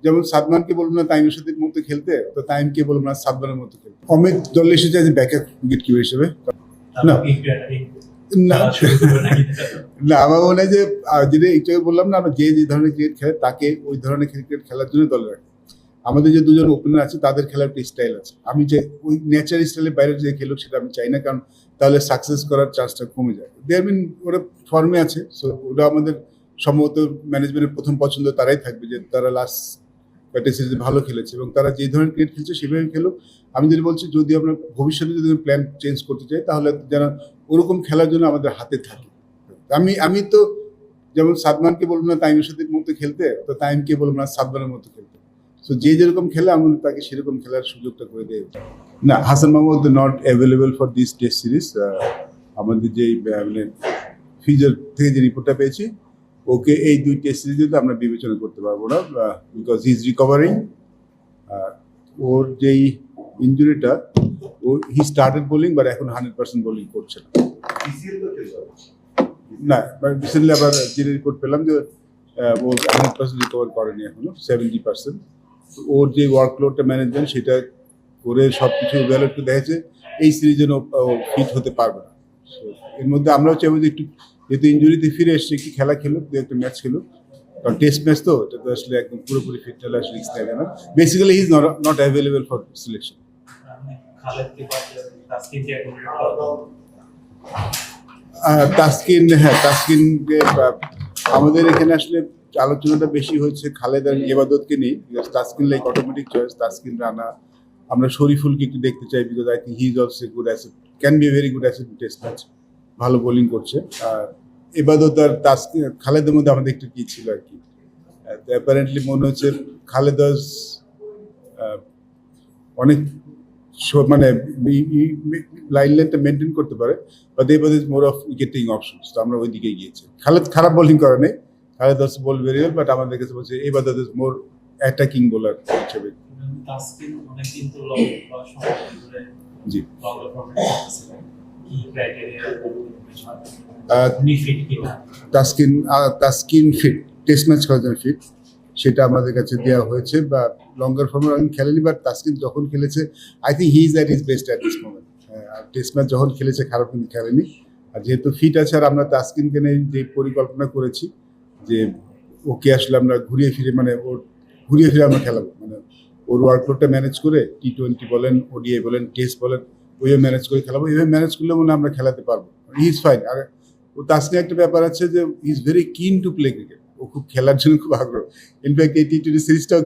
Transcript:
যেমন সাদমানকে বলবো না তাইমের সাথে মতো খেলতে, তো তাইমকে বলবো না সাদমানের মতো খেলতে। অমিত দলে এসেছে যে ব্যাকআপ উইকেট কিপার হিসেবে। না না না, আমার মনে হয় যে যেটা একটু বললাম না, আমরা যে যে ধরনের ক্রিকেট খেলে তাকে ওই ধরনের ক্রিকেট খেলার জন্য দলে রাখি। আমাদের যে দুজন ওপেনার আছে তাদের খেলার একটা স্টাইল আছে, আমি যে ওই ন্যাচারাল স্টাইলের বাইরে যে খেলুক সেটা আমি চাই না, কারণ তাহলে সাকসেস করার চান্সটা কমে যায়। ওরা ফর্মে আছে, সো ওরা আমাদের সম্ভবত ম্যানেজমেন্টের প্রথম পছন্দ তারাই থাকবে, যে তারা লাস্ট কয়েকটা সিরিজে ভালো খেলেছে এবং তারা যে ধরনের ক্রিকেট খেলছে সেভাবে খেলো। আমি যদি বলছি যদি আমরা ভবিষ্যতে যদি প্ল্যান চেঞ্জ করতে চাই তাহলে যেন ওরকম খেলার জন্য আমাদের হাতে থাকে। আমি তো যেমন সাদমানকে বলবো না তাইমের সাথে মতো খেলতে, তো তাইমকে বলবো না সাদমানের মতো খেলতে। সো যে যেরকম খেলে আমাদের তাকে সেরকম খেলার সুযোগটা করে দেয়। না, Hasan Mahmud not available for this test series. আমাদের যে মানে ফিজার থেকে যে রিপোর্টটা পেয়েছি, ওকে এই দুই টেস্ট সিরিজে তো আমরা বিবেচনা করতে পারবো না, বিকজ হি ইজ রিকভারিং। ওর যেই ইঞ্জুরিটা, হি স্টার্টেড বোলিং বাট এখন 100% বোলিং করছে না। রিসেন্টলি আবার যে রিপোর্ট পেলাম যে ও 100% রিকভার করেনি, এখনো 70%। ওর যে ওয়ার্কলোডটা ম্যানেজমেন্ট সেটা করে সব কিছু ভ্যালুড করে দেখেছে এই সিরিজে ও ফিট হতে পারবে না। এর মধ্যে আমরাও চাইবো যে একটু, যেহেতু ইঞ্জুরিতে ফিরে এসছে, একটু খেলা খেলুক, দু একটা ম্যাচ খেলুক, কারণ টেস্ট ম্যাচ তো এটা তো আসলে একদম পুরোপুরি ফিট হলে আসলে রিস্ক থাকে না। Basically he is not available for selection. Taskin, হ্যাঁ তাসকিনকে আমাদের এখানে আসলে আলোচনাটা বেশি হয়েছে খালেদ আর ইবাদতকে নিয়ে। Taskin like automatic choice, Taskin Rana. আমরা শরীফুলকে একটু দেখতে চাই, because I think he is also good asset, can be very good asset in test match, ভালো বোলিং করছে। আর ইবাদত আর তাসকিন খালেদের মধ্যে আমাদের একটু কি ছিল আর কি, অ্যাপারেন্টলি মনে হচ্ছে খালেদ অনেক মানে লাইন লেনটা মেনটেন করতে পারে, বাট এবার ইজ মোর অফ উইকেটিং অপশনস, তো আমরা ওই দিকে গিয়েছি। খালেদ খারাপ বোলিং করে নেই, Khaled also ball very well, but আমাদের কাছে বলছে এবার ইজ মোর অ্যাটাকিং বোলার হিসেবে। জি, তাসকিন ফিট, টেস্ট ম্যাচ খেলার জন্য ফিট, সেটা আমাদের কাছে দেওয়া হয়েছে, বা লঙ্গার ফর্মে আমি খেলেনি, বাট তাসকিন যখন খেলেছে I think he is at his best at this moment. আর টেস্ট ম্যাচ যখন খেলেছে খারাপ কিন্তু খেলেনি। আর যেহেতু ফিট আছে, আর আমরা তাসকিনকে নিয়ে যে পরিকল্পনা করেছি যে ওকে আসলে আমরা ঘুরিয়ে ফিরে আমরা খেলাবো, মানে ওর ওয়ার্কলোডটা ম্যানেজ করে T20 বলেন, ODI বলেন, টেস্ট বলেন, ওইভাবে ম্যানেজ করে খেলাবো। এইভাবে ম্যানেজ করলে মনে আমরা খেলাতে পারবো, হি ইজ ফাইন। আর ও তাসকিন একটা ব্যাপার আছে যে he is very keen to play cricket, ও খুব খেলার জন্য খুব আগ্রহ। ইনফ্যাক্ট এই T20 সিরিজটাও